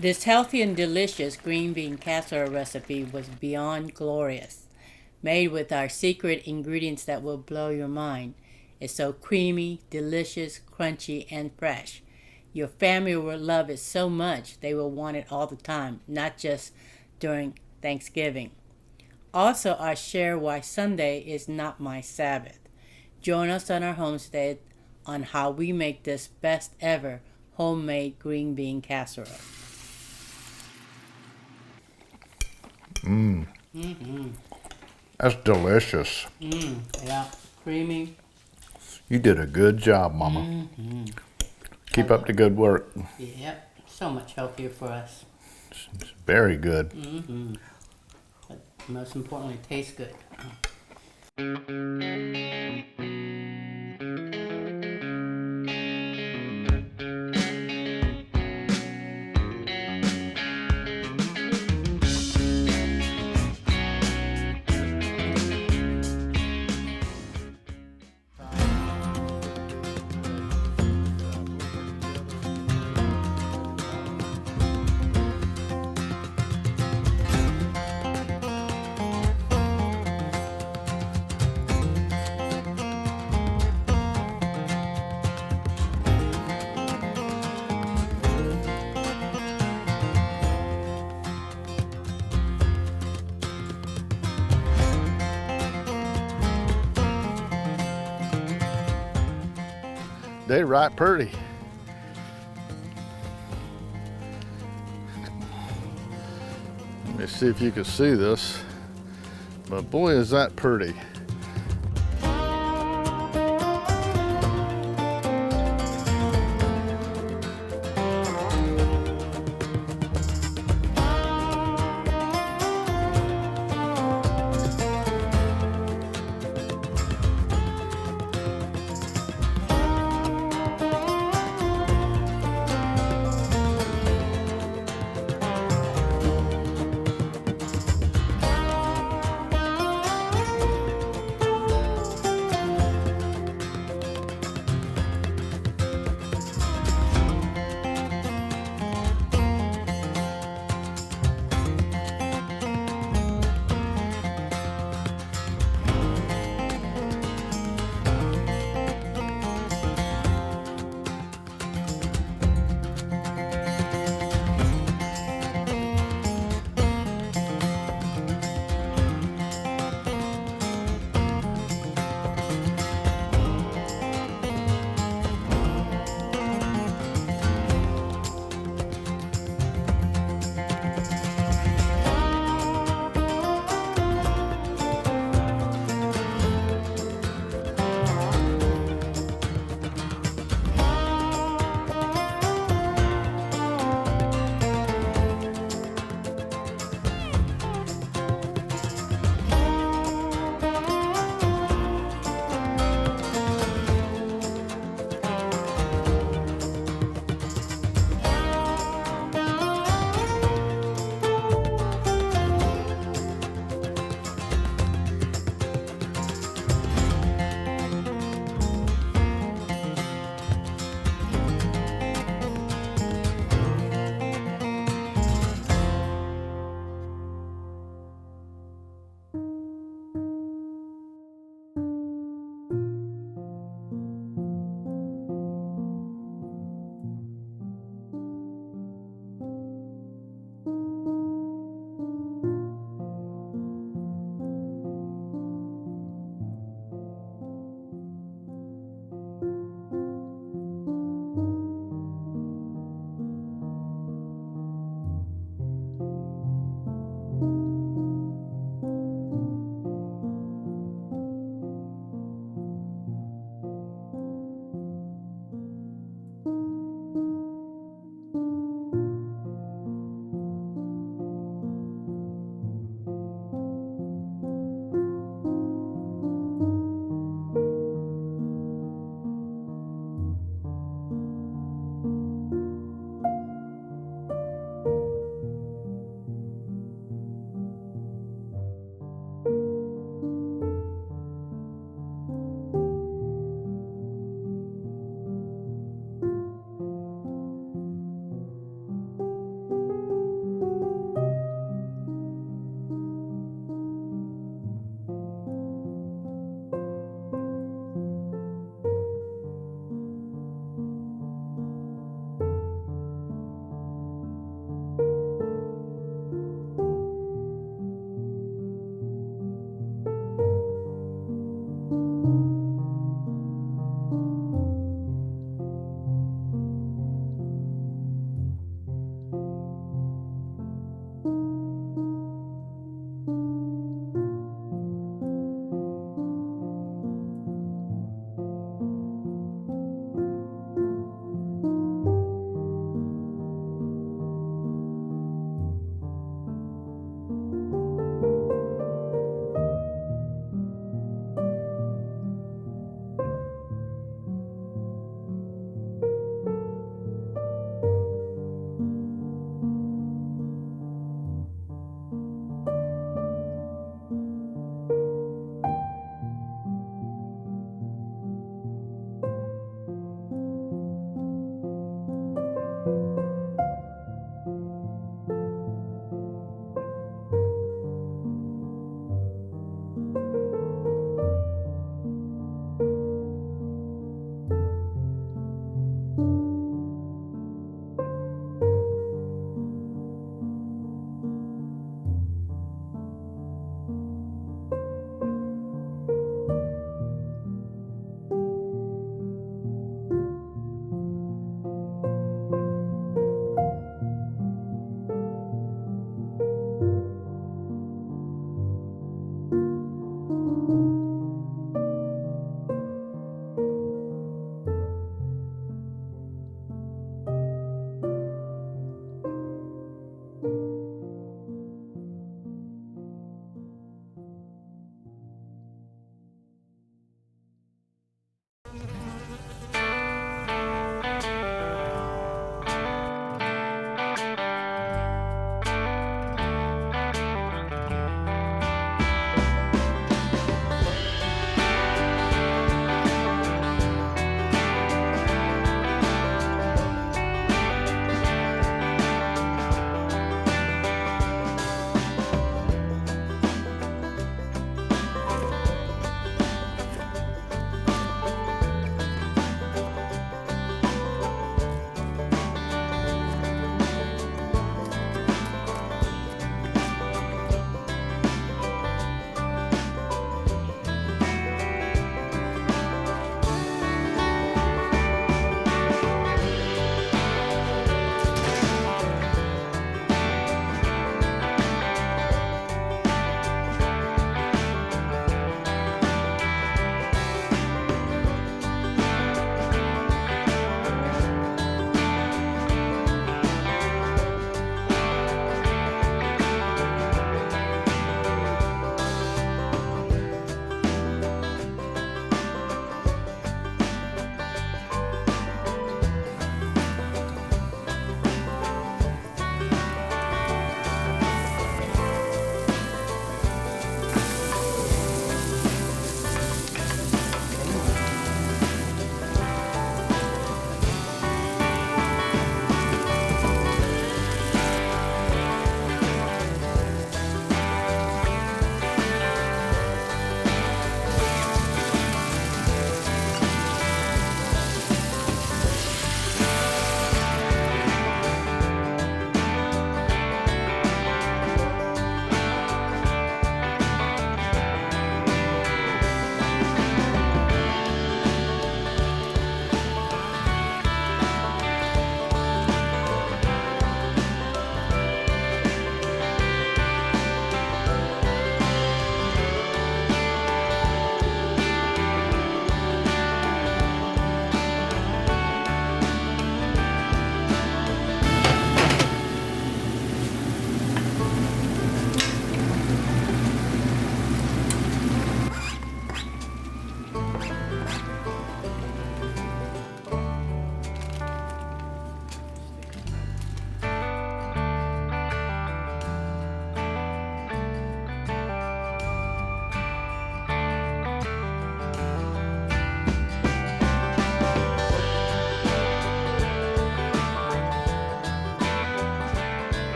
This healthy and delicious green bean casserole recipe was beyond glorious, made with our secret ingredients that will blow your mind. It's so creamy, delicious, crunchy, and fresh. Your family will love it so much they will want it all the time, not just during Thanksgiving. Also, I share why Sunday is not my Sabbath. Join us on our homestead on how we make this best ever homemade green bean casserole. Mmm, that's delicious. Yeah, creamy. You did a good job, Mama. Keep up the good work. Yep, so much healthier for us. It's very good. But most importantly, it tastes good. They right pretty. Let me see if you can see this. But boy, is that pretty.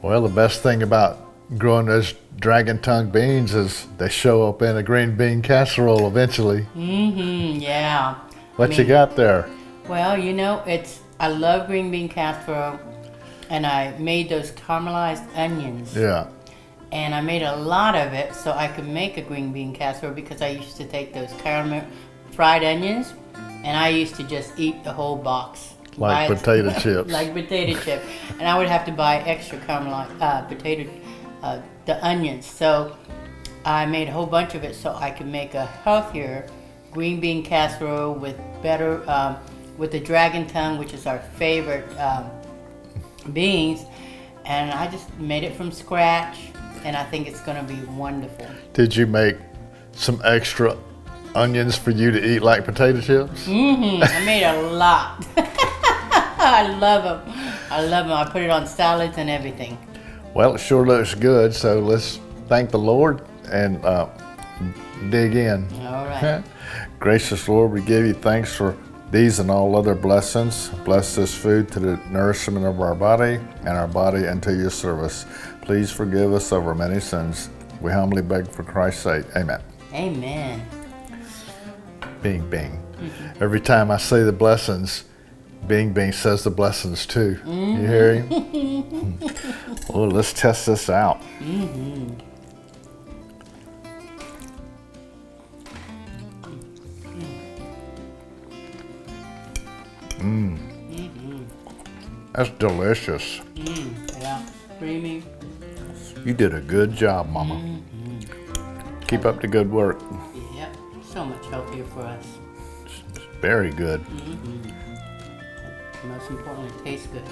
Well, the best thing about growing those dragon tongue beans is they show up in a green bean casserole eventually. Yeah. What you got there? Well, I love green bean casserole, and I made those caramelized onions. Yeah. And I made a lot of it so I could make a green bean casserole because I used to take those caramel fried onions and I used to just eat the whole box. Like potato chips. Like potato chip. And I would have to buy extra caramelized the onions. So I made a whole bunch of it so I could make a healthier green bean casserole with better, with the dragon tongue, which is our favorite beans. And I just made it from scratch. And I think it's going to be wonderful. Did you make some extra onions for you to eat like potato chips? I made a lot. I love them. I put it on salads and everything. Well, it sure looks good. So let's thank the Lord and dig in. All right. Gracious Lord, we give you thanks for these and all other blessings. Bless this food to the nourishment of our body and our body unto your service. Please forgive us of our many sins. We humbly beg for Christ's sake. Amen. Amen. Bing, bing. Every time I say the blessings, Bing, bing says the blessings too. You hear him? Well, let's test this out. That's delicious. Yeah. Creamy. You did a good job, Mama. Keep up the good work. Yep. So much healthier for us. Very good. Most importantly, it tastes good.